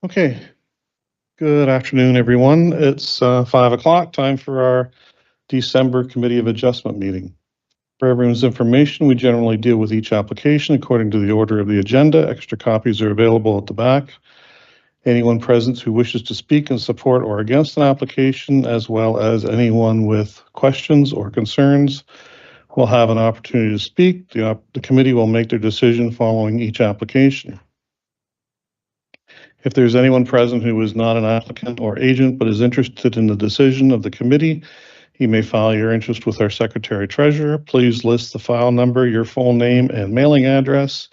Okay, good afternoon, everyone. It's 5 o'clock, time for our December Committee of Adjustment meeting. For everyone's information, we generally deal with each application according to the order of the agenda. Extra copies are available at the back. Anyone present who wishes to speak in support or against an application, as well as anyone with questions or concerns, will have an opportunity to speak. The committee will make their decision following each application. If there's anyone present who is not an applicant or agent but is interested in the decision of the committee, you may file your interest with our Secretary Treasurer. Please list the file number, your full name, and mailing address.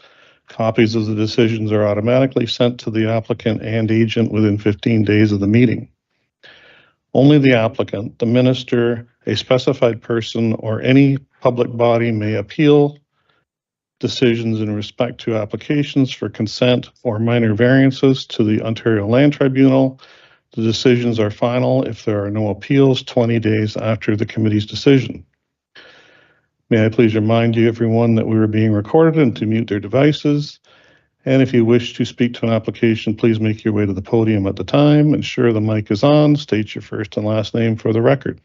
Copies of the decisions are automatically sent to the applicant and agent within 15 days of the meeting. Only the applicant, the minister, a specified person, or any public body may appeal decisions in respect to applications for consent or minor variances to the Ontario Land Tribunal. The decisions are final if there are no appeals 20 days after the committee's decision. May I please remind you, everyone, that we are being recorded and to mute their devices. And if you wish to speak to an application, please make your way to the podium at the time. Ensure the mic is on. State your first and last name for the record.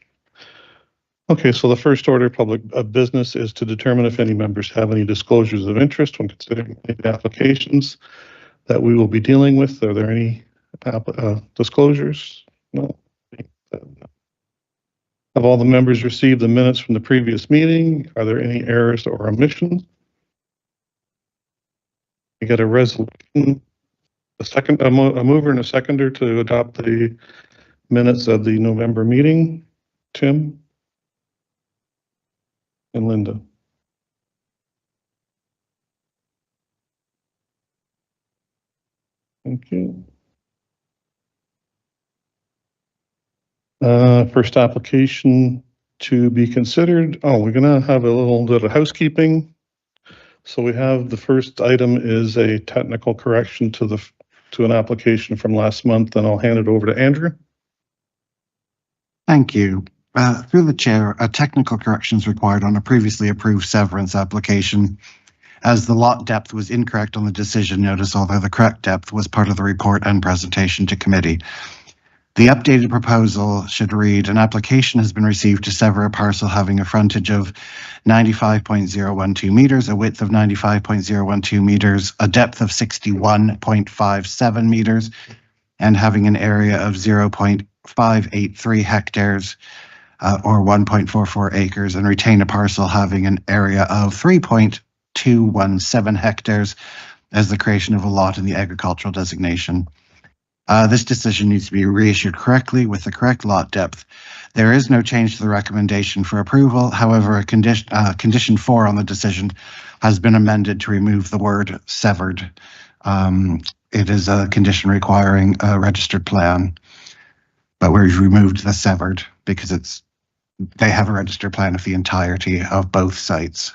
Okay, so the first order of business is to determine if any members have any disclosures of interest when considering any applications that we will be dealing with. Are there any disclosures? No. Have all the members received the minutes from the previous meeting? Are there any errors or omissions? We got a resolution, a mover and a seconder to adopt the minutes of the November meeting. Tim and Linda. Thank you. First application to be considered. Oh, we're gonna have a little bit of housekeeping. So we have the first item is a technical correction to an application from last month, and I'll hand it over to Andrew. Thank you. Through the chair, a technical correction is required on a previously approved severance application, as the lot depth was incorrect on the decision notice, although the correct depth was part of the report and presentation to committee. The updated proposal should read, an application has been received to sever a parcel having a frontage of 95.012 meters, a width of 95.012 meters, a depth of 61.57 meters, and having an area of 0.583 hectares or 1.44 acres, and retain a parcel having an area of 3.217 hectares as the creation of a lot in the agricultural designation. This decision needs to be reissued correctly with the correct lot depth. There is no change to the recommendation for approval. However, a condition 4 on the decision has been amended to remove the word severed. It is a condition requiring a registered plan, but we've removed the severed because they have a registered plan of the entirety of both sites,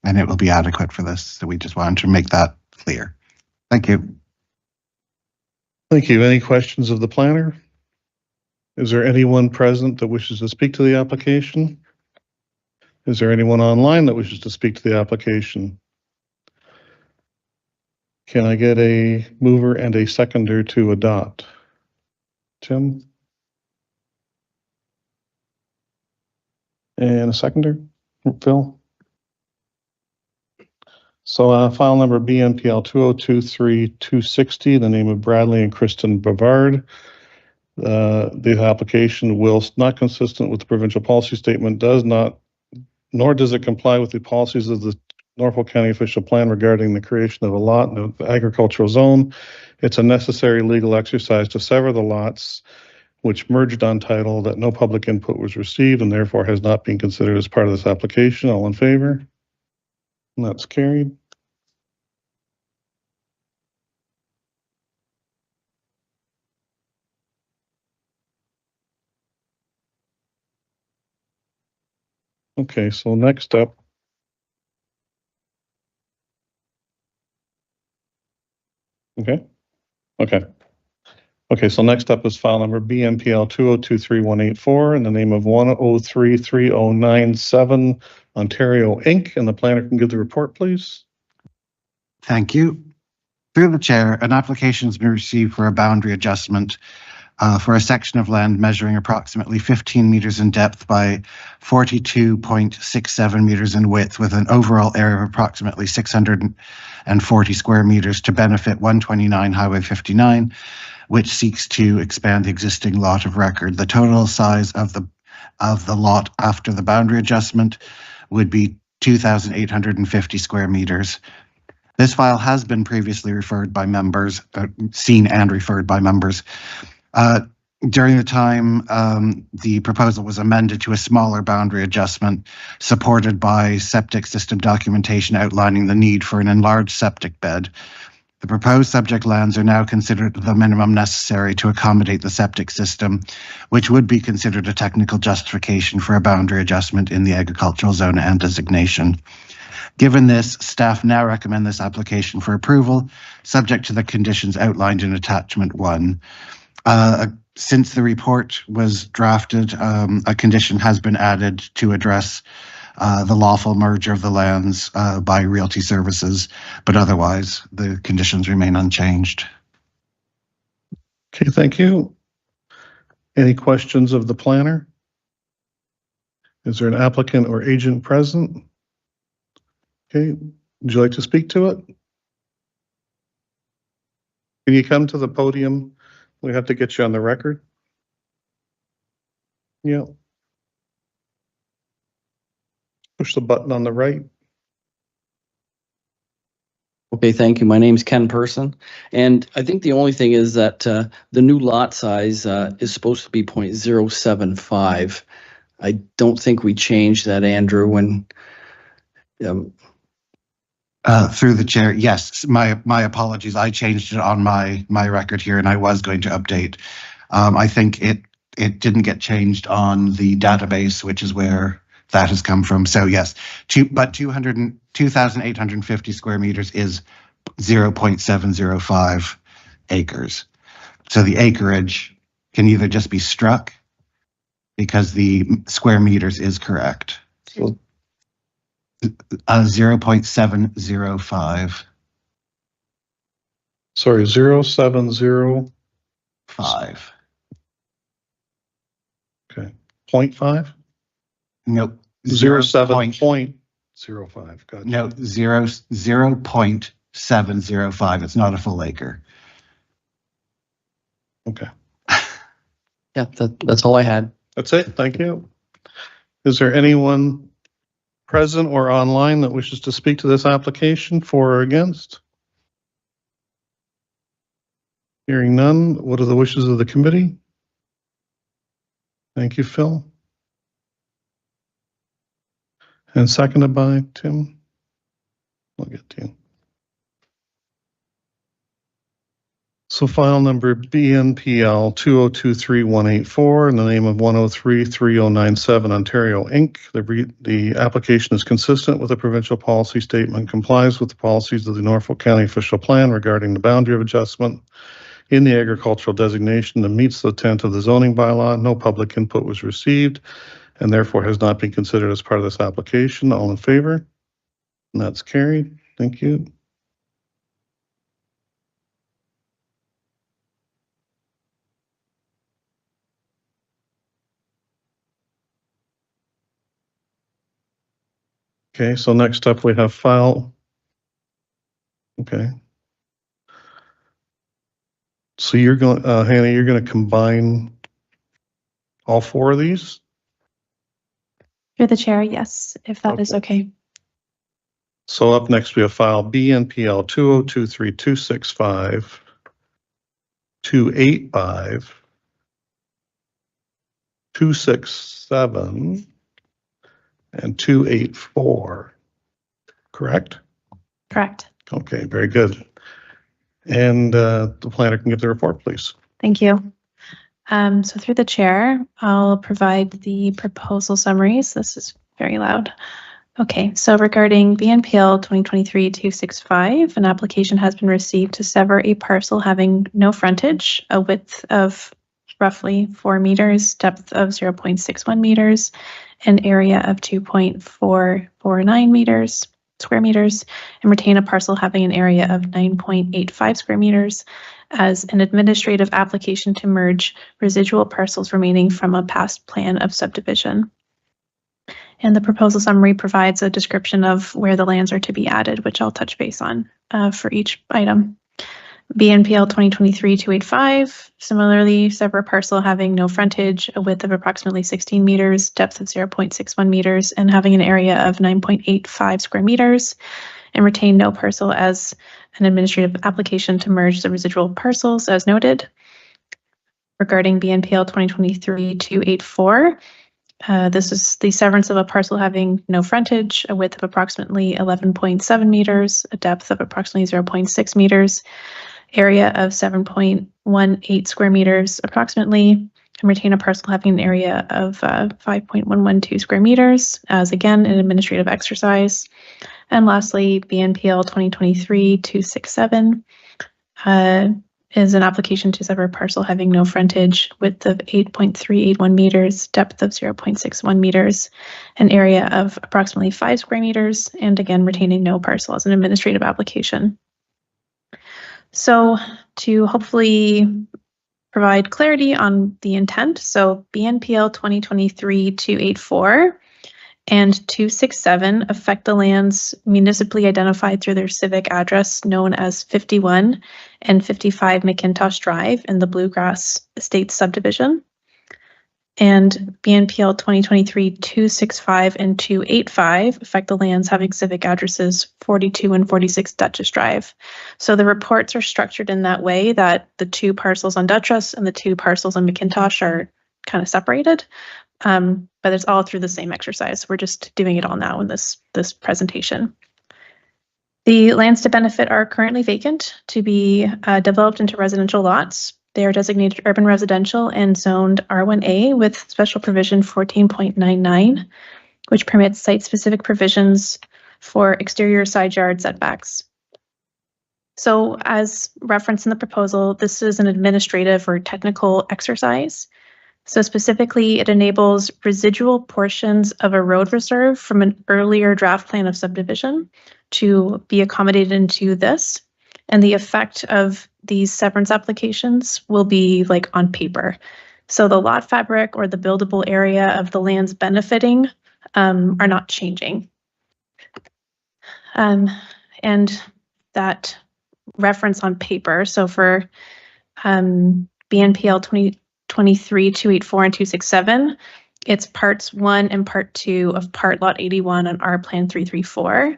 and it will be adequate for this. So we just wanted to make that clear. Thank you. Thank you. Any questions of the planner? Is there anyone present that wishes to speak to the application? Is there anyone online that wishes to speak to the application? Can I get a mover and a seconder to adopt? Tim? And a seconder? Phil? So file number BNPL 2023260, the name of Bradley and Kristen Bavard. The application, whilst not consistent with the provincial policy statement, nor does it comply with the policies of the Norfolk County official plan regarding the creation of a lot in the agricultural zone. It's a necessary legal exercise to sever the lots which merged on title that no public input was received and therefore has not been considered as part of this application. All in favor? And that's carried. Okay, so next up. Okay. So next up is file number BNPL 2023184 in the name of 1033097 Ontario Inc. And the planner can give the report, please. Thank you. Through the chair, an application has been received for a boundary adjustment for a section of land measuring approximately 15 meters in depth by 42.67 meters in width, with an overall area of approximately 640 square meters to benefit 129 Highway 59, which seeks to expand the existing lot of record. The total size of the lot after the boundary adjustment would be 2,850 square meters. This file has been previously referred by members, seen and referred by members. During the time the proposal was amended to a smaller boundary adjustment supported by septic system documentation outlining the need for an enlarged septic bed. The proposed subject lands are now considered the minimum necessary to accommodate the septic system, which would be considered a technical justification for a boundary adjustment in the agricultural zone and designation. Given this, staff now recommend this application for approval, subject to the conditions outlined in Attachment 1. Since the report was drafted, a condition has been added to address the lawful merger of the lands by Realty Services, but otherwise the conditions remain unchanged. Okay, thank you. Any questions of the planner? Is there an applicant or agent present? Okay, would you like to speak to it? Can you come to the podium? We have to get you on the record. Yeah. Push the button on the right. Okay, thank you. My name's Ken Person, and I think the only thing is that the new lot size is supposed to be 0.075. I don't think we changed that, Andrew, when Through the chair, yes, my apologies. I changed it on my record here, and I was going to update. I think it didn't get changed on the database, which is where that has come from. So yes, 2,850 square meters is 0.705 acres. So the acreage can either just be struck because the square meters is correct. So 0.705. sorry, 0.705. Okay, 0.5? Nope. 0.05. Gotcha. No, 0.705. It's not a full acre. Okay, yeah, that's all I had. that's it. Thank you. Is there anyone present or online that wishes to speak to this application for or against? Hearing none, what are the wishes of the committee? Thank you, Phil. And seconded by Tim. I'll get to you. So file number BNPL 2023184 in the name of 1033097 Ontario Inc. The application is consistent with the provincial policy statement, complies with the policies of the Norfolk County Official Plan regarding the boundary of adjustment in the agricultural designation, and meets the intent of the zoning bylaw. No public input was received and therefore has not been considered as part of this application. All in favor? And that's carried. Thank you. Okay, so next up we have file. Okay. So you're going, Hannah, you're going to combine all four of these? Through the chair, yes, if that is okay. So up next we have file BNPL 2023265, 285, 267, and 284, correct? Correct. Okay, very good. And the planner can give the report, please. Thank you. So through the chair, I'll provide the proposal summaries. This is very loud. Okay, so regarding BNPL 2023-265, an application has been received to sever a parcel having no frontage, a width of roughly 4 meters, depth of 0.61 meters, an area of 2.449 meters. square meters and retain a parcel having an area of 9.85 square meters as an administrative application to merge residual parcels remaining from a past plan of subdivision. And the proposal summary provides a description of where the lands are to be added, which I'll touch base on for each item. BNPL 2023-285, similarly, separate parcel having no frontage, a width of approximately 16 meters, depth of 0.61 meters, and having an area of 9.85 square meters, and retain no parcel as an administrative application to merge the residual parcels as noted. Regarding BNPL 2023-284, this is the severance of a parcel having no frontage, a width of approximately 11.7 meters, a depth of approximately 0.6 meters, area of 7.18 square meters approximately, and retain a parcel having an area of 5.112 square meters as again an administrative exercise. And lastly, BNPL 2023-267 is an application to sever a parcel having no frontage, width of 8.381 meters, depth of 0.61 meters, an area of approximately 5 square meters, and again retaining no parcel as an administrative application. So to hopefully provide clarity on the intent, so BNPL 2023-284 and 267 affect the lands municipally identified through their civic address known as 51 and 55 McIntosh Drive in the Bluegrass Estates subdivision. And BNPL 2023-265 and 285 affect the lands having civic addresses 42 and 46 Duchess Drive. So the reports are structured in that way that the two parcels on Duchess and the two parcels on McIntosh are kind of separated, but it's all through the same exercise. We're just doing it all now in this presentation. The lands to benefit are currently vacant to be developed into residential lots. They are designated urban residential and zoned R1A with special provision 14.99, which permits site-specific provisions for exterior side yard setbacks. So as referenced in the proposal, this is an administrative or technical exercise. So specifically, it enables residual portions of a road reserve from an earlier draft plan of subdivision to be accommodated into this. And the effect of these severance applications will be like on paper. So the lot fabric or the buildable area of the lands benefiting are not changing. And that reference on paper, so for BNPL 2023-284 and 267, it's parts 1 and part 2 of part lot 81 on our plan 334.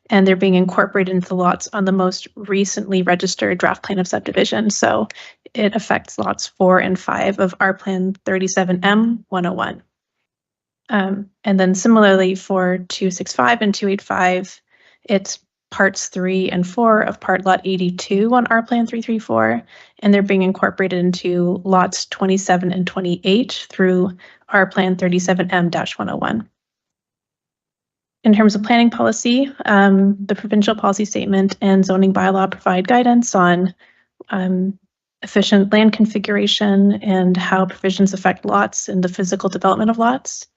And they're being incorporated into the lots on the most recently registered draft plan of subdivision. So it affects lots 4 and 5 of our plan 37M 101. And then similarly for 265 and 285, it's parts 3 and 4 of part lot 82 on our plan 334, and they're being incorporated into lots 27 and 28 through our plan 37M-101. In terms of planning policy, the provincial policy statement and zoning bylaw provide guidance on efficient land configuration and how provisions affect lots and the physical development of lots.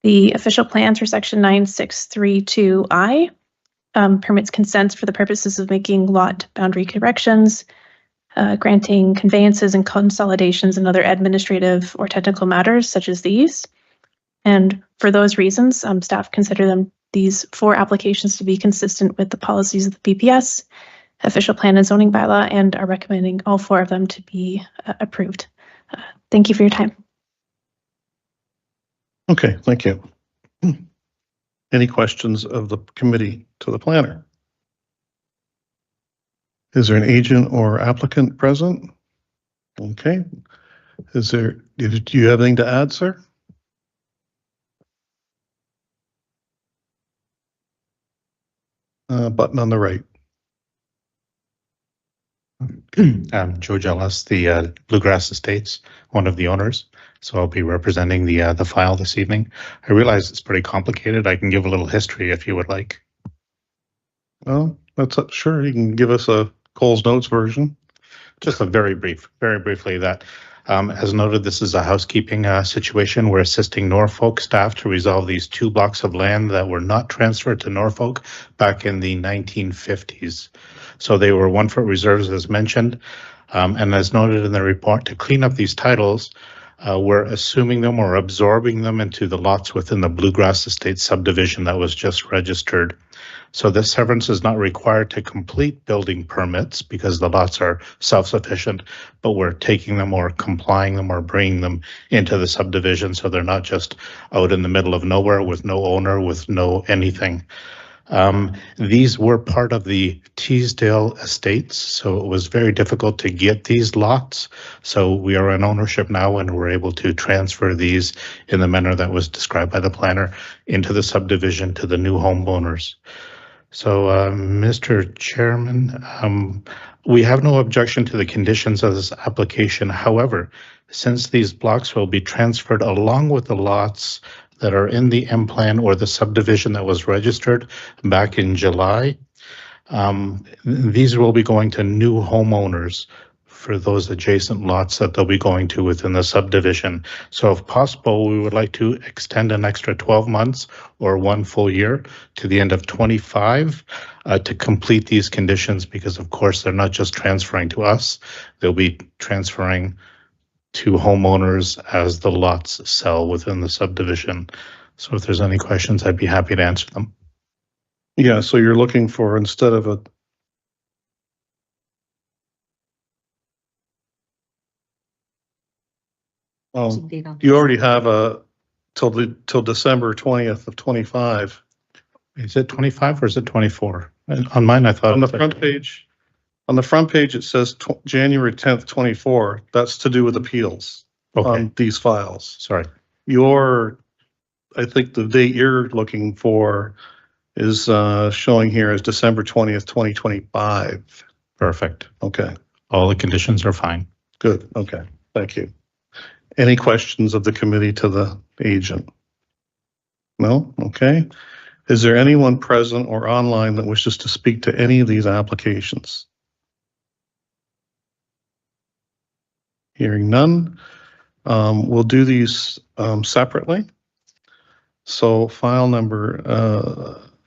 The official plans for section 9632I permits consents for the purposes of making lot boundary corrections, granting conveyances and consolidations and other administrative or technical matters such as these. And for those reasons, staff consider these 4 applications to be consistent with the policies of the PPS, official plan and zoning bylaw, and are recommending all 4 of them to be approved. Thank you for your time. Okay, thank you. Any questions of the committee to the planner? Is there an agent or applicant present? Okay. Do you have anything to add, sir? Button on the right. I'm Joe Gellas, the Bluegrass Estates, one of the owners. So I'll be representing the file this evening. I realize it's pretty complicated. I can give a little history if you would like. Well, sure. You can give us a Cole's Notes version. Just a very briefly that As noted, this is a housekeeping situation. We're assisting Norfolk staff to resolve these 2 blocks of land that were not transferred to Norfolk back in the 1950s. So they were 1-foot reserves, as mentioned. And as noted in the report, to clean up these titles, we're assuming them or absorbing them into the lots within the Bluegrass Estate subdivision that was just registered. So this severance is not required to complete building permits because the lots are self-sufficient, but we're taking them or complying them or bringing them into the subdivision so they're not just out in the middle of nowhere with no owner, with no anything. These were part of the Teasdale Estates, so it was very difficult to get these lots. So we are in ownership now and we're able to transfer these in the manner that was described by the planner into the subdivision to the new homeowners. So, Mr. Chairman, we have no objection to the conditions of this application. However, since these blocks will be transferred along with the lots that are in the M plan or the subdivision that was registered back in July, these will be going to new homeowners for those adjacent lots that they'll be going to within the subdivision. So if possible, we would like to extend an extra 12 months or 1 full year to the end of 25 to complete these conditions, because of course they're not just transferring to us, they'll be transferring to homeowners as the lots sell within the subdivision. So if there's any questions, I'd be happy to answer them. Yeah, so you're looking for, instead of a you already have a till December 20th of 25. Is it 25 or is it 24? On mine, I thought On the front page, it says January 10th, 24. That's to do with appeals Okay, on these files. sorry. I think the date you're looking for is showing here as December 20th, 2025. Perfect. Okay, All the conditions are fine. good. Okay, thank you. Any questions of the committee to the agent? No? Okay. Is there anyone present or online that wishes to speak to any of these applications? Hearing none, we'll do these separately. So file number,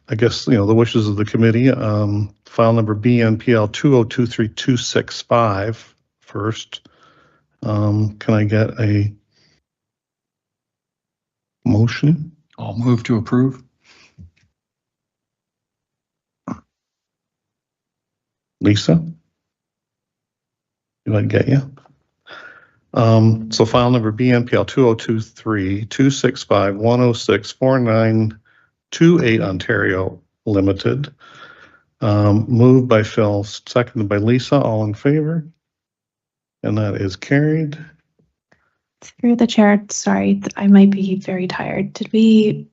I guess, the wishes of the committee, file number BNPL 2023265 first. Can I get a motion? I'll move to approve. Lisa? Did I get you? So file number BNPL 2023-265-106-4928 Ontario Limited. Moved by Phil, seconded by Lisa, all in favor? And that is carried. Through the chair, sorry, I might be very tired. Did we?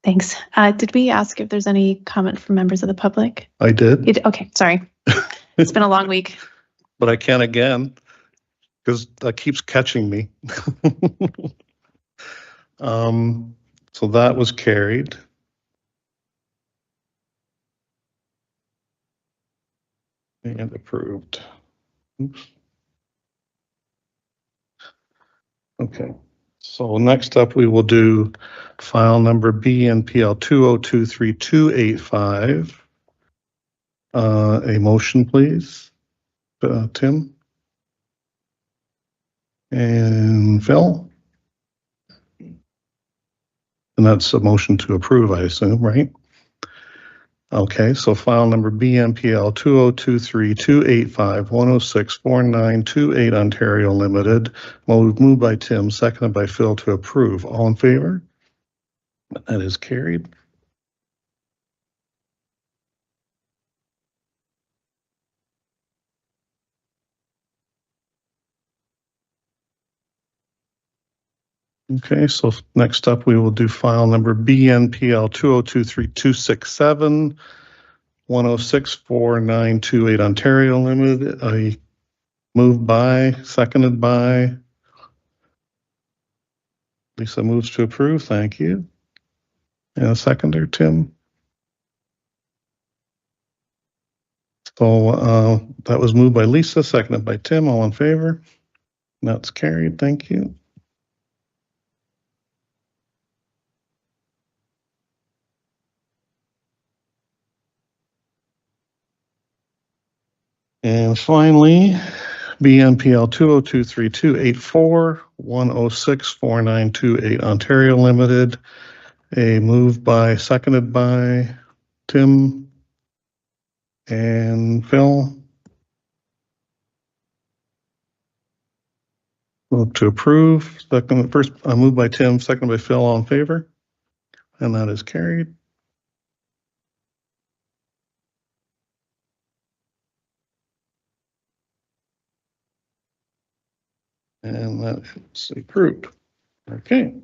Thanks. Did we ask if there's any comment from members of the public? I did, Okay, sorry. It's been a long week. but I can again, because that keeps catching me. So that was carried. And approved. Oops. Okay, so next up, we will do file number BNPL 2023285. A motion, please. Tim? And Phil? And that's a motion to approve, I assume, right? Okay, so file number BNPL 2023285-106-4928 Ontario Limited. Moved by Tim, seconded by Phil to approve. All in favor? That is carried. Okay, so next up, we will do file number BNPL 2023267. 106-4928 Ontario Limited. I moved by, seconded by. Lisa moves to approve. Thank you. And a seconder, Tim. So that was moved by Lisa, seconded by Tim. All in favor? That's carried. Thank you. And finally, BNPL 2023284-1064928 Ontario Limited. A move by, seconded by Tim and Phil. Move to approve. Second, first, moved by Tim, seconded by Phil. All in favor? And that is carried. And that is approved. Okay.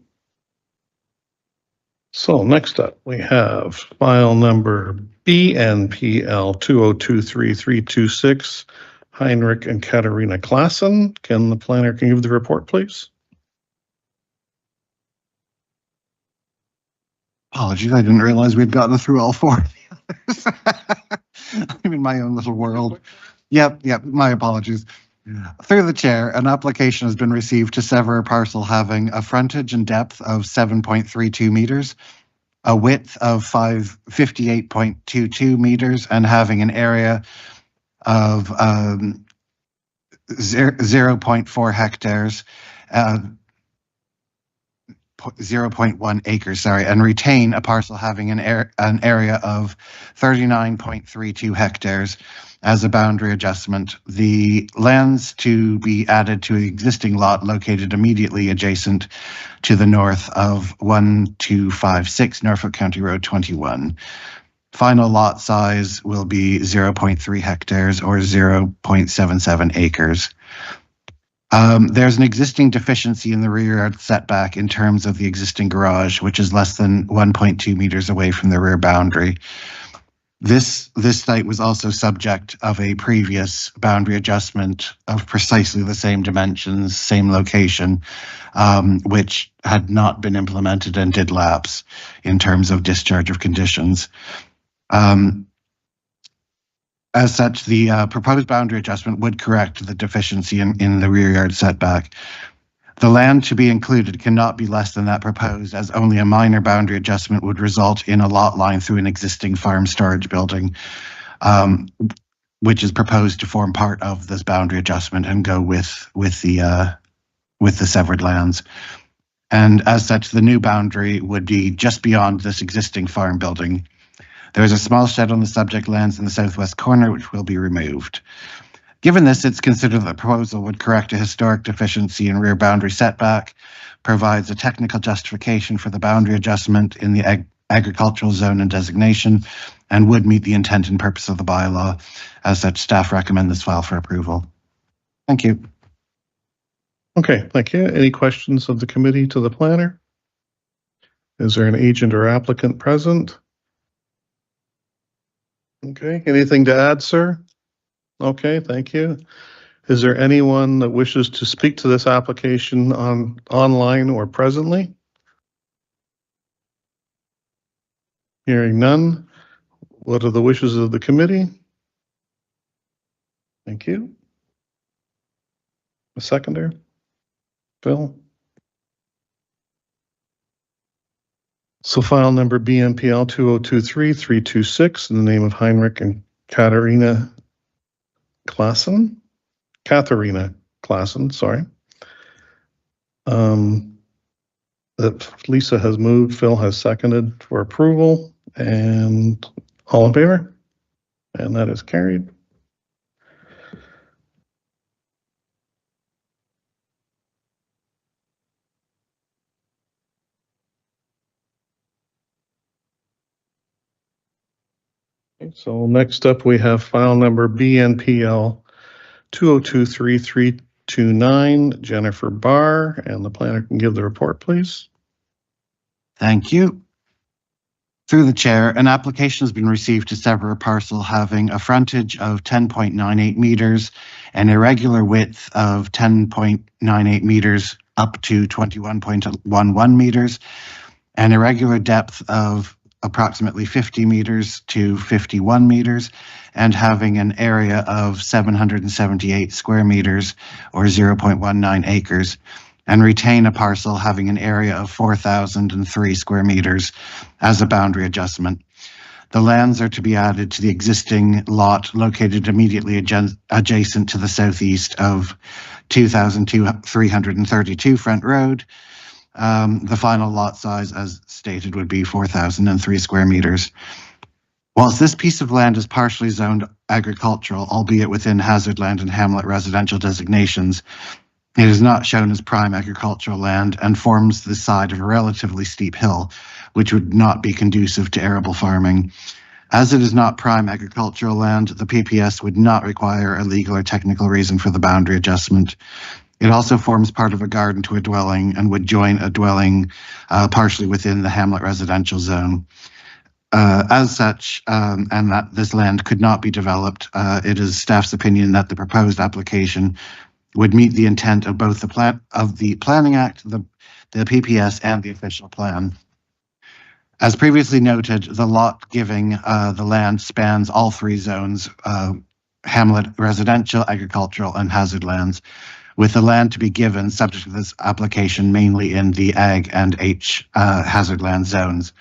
So next up, we have file number BNPL 2023326, Heinrich and Katarina Klassen. Can the planner give the report, please? Apologies, I didn't realize we'd gotten through all four of the others. I'm in my own little world. Yep, my apologies. Through the chair, an application has been received to sever a parcel having a frontage and depth of 7.32 meters, a width of 58.22 meters, and having an area of 0.4 hectares, 0.1 acres, and retain a parcel having an area of 39.32 hectares as a boundary adjustment. The lands to be added to the existing lot located immediately adjacent to the north of 1256 Norfolk County Road 21. Final lot size will be 0.3 hectares or 0.77 acres. There's an existing deficiency in the rear yard setback in terms of the existing garage, which is less than 1.2 meters away from the rear boundary. This site was also subject of a previous boundary adjustment of precisely the same dimensions, same location, which had not been implemented and did lapse in terms of discharge of conditions. As such, the proposed boundary adjustment would correct the deficiency in the rear yard setback. The land to be included cannot be less than that proposed, as only a minor boundary adjustment would result in a lot line through an existing farm storage building, which is proposed to form part of this boundary adjustment and go with the severed lands. And as such, the new boundary would be just beyond this existing farm building. There is a small shed on the subject lands in the southwest corner, which will be removed. Given this, it's considered that the proposal would correct a historic deficiency in rear boundary setback, provides a technical justification for the boundary adjustment in the agricultural zone and designation, and would meet the intent and purpose of the bylaw. As such, staff recommend this file for approval. Thank you. Okay, thank you. Any questions of the committee to the planner? Is there an agent or applicant present? Okay, anything to add, sir? Okay, thank you. Is there anyone that wishes to speak to this application online or presently? Hearing none. What are the wishes of the committee? Thank you. A seconder? Phil? So file number BNPL 2023326 in the name of Heinrich and Katarina Klassen. Sorry. That Lisa has moved, Phil has seconded for approval, and all in favor? And that is carried. Okay, so next up we have file number BNPL 2023329, Jennifer Barr, and the planner can give the report, please. Thank you. Through the chair, an application has been received to sever a parcel having a frontage of 10.98 meters, an irregular width of 10.98 meters up to 21.11 meters, an irregular depth of approximately 50 meters to 51 meters and having an area of 778 square meters or 0.19 acres, and retain a parcel having an area of 4,003 square meters as a boundary adjustment. The lands are to be added to the existing lot located immediately adjacent to the southeast of 2,332 Front Road. The final lot size, as stated, would be 4,003 square meters. Whilst this piece of land is partially zoned agricultural, albeit within hazard land and hamlet residential designations, it is not shown as prime agricultural land and forms the side of a relatively steep hill, which would not be conducive to arable farming. As it is not prime agricultural land, the PPS would not require a legal or technical reason for the boundary adjustment. It also forms part of a garden to a dwelling and would join a dwelling partially within the hamlet residential zone. As such, and that this land could not be developed, it is staff's opinion that the proposed application would meet the intent of both the Planning Act, the PPS, and the official plan. As previously noted, the lot giving the land spans all three zones, hamlet, residential, agricultural, and hazard lands, with the land to be given subject to this application mainly in the Ag and H hazard land zones.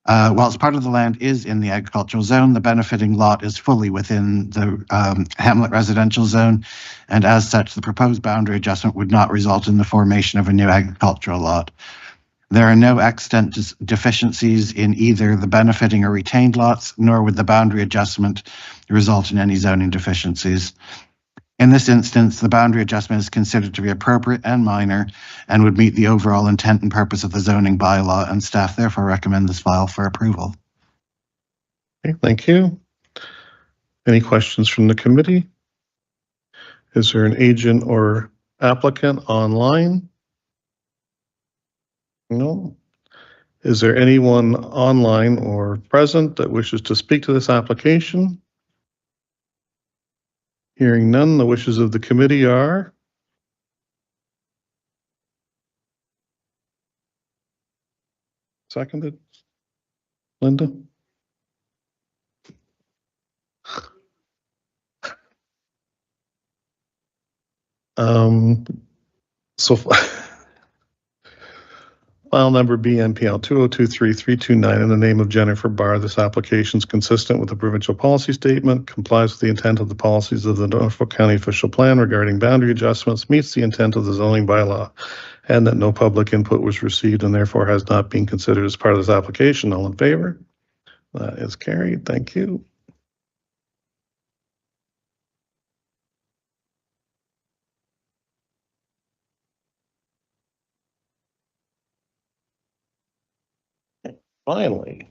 Whilst part of the land is in the agricultural zone, the benefiting lot is fully within the hamlet residential zone, and as such, the proposed boundary adjustment would not result in the formation of a new agricultural lot. There are no extant deficiencies in either the benefiting or retained lots, nor would the boundary adjustment result in any zoning deficiencies. In this instance, the boundary adjustment is considered to be appropriate and minor and would meet the overall intent and purpose of the zoning bylaw, and staff therefore recommend this file for approval. Okay, thank you. Any questions from the committee? Is there an agent or applicant online? No. Is there anyone online or present that wishes to speak to this application? Hearing none, the wishes of the committee are seconded. Linda? So file number BNPL 2023329 in the name of Jennifer Barr. This application is consistent with the provincial policy statement, complies with the intent of the policies of the Norfolk County official plan regarding boundary adjustments, meets the intent of the zoning bylaw, and that no public input was received and therefore has not been considered as part of this application. All in favor? That is carried. Thank you. Finally,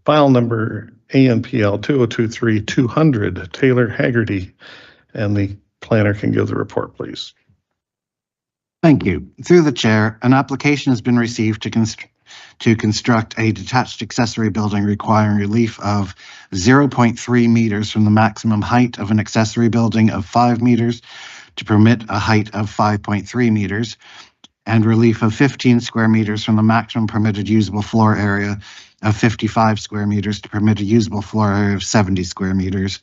file number ANPL 2023200, Taylor Haggerty, and the planner can give the report, please. Thank you. Through the chair, an application has been received to construct a detached accessory building requiring relief of 0.3 meters from the maximum height of an accessory building of 5 meters to permit a height of 5.3 meters, and relief of 15 square meters from the maximum permitted usable floor area of 55 square meters to permit a usable floor area of 70 square meters.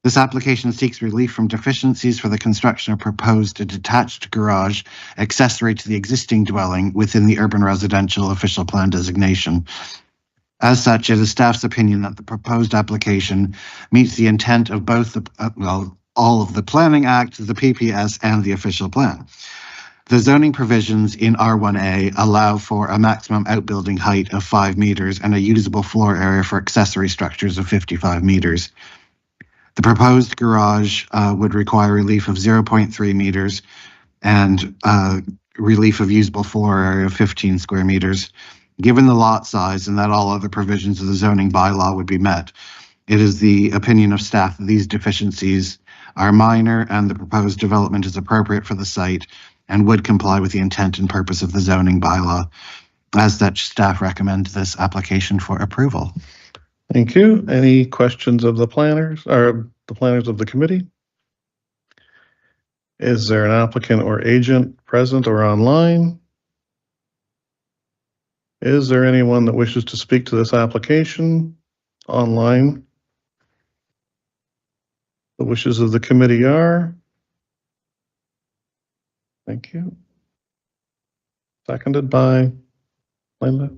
This application seeks relief from deficiencies for the construction of proposed a detached garage accessory to the existing dwelling within the urban residential official plan designation. As such, it is staff's opinion that the proposed application meets the intent of both the, all of the Planning Act, the PPS, and the official plan. The zoning provisions in R1A allow for a maximum outbuilding height of 5 meters and a usable floor area for accessory structures of 55 meters. The proposed garage would require relief of 0.3 meters and relief of usable floor area of 15 square meters. Given the lot size and that all other provisions of the zoning bylaw would be met, it is the opinion of staff that these deficiencies are minor and the proposed development is appropriate for the site and would comply with the intent and purpose of the zoning bylaw. As such, staff recommend this application for approval. Thank you. Any questions of the planners or the planners of the committee? Is there an applicant or agent present or online? Is there anyone that wishes to speak to this application online? The wishes of the committee are? Thank you. Seconded by Linda.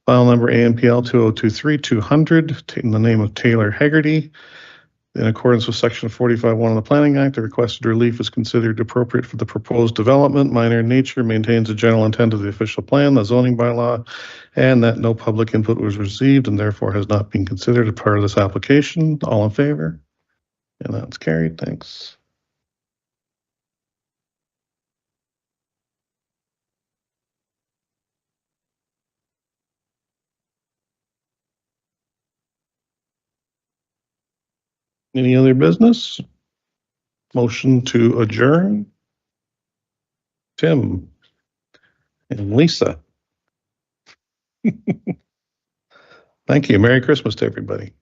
File number AMPL 2023-200 in the name of Taylor Hegarty. In accordance with section 45(1) of the Planning Act, the requested relief is considered appropriate for the proposed development, minor in nature, maintains the general intent of the official plan, the zoning bylaw, and that no public input was received and therefore has not been considered a part of this application. All in favor? And that's carried. Thanks. Any other business? Motion to adjourn. Tim and Lisa. Thank you. Merry Christmas to everybody.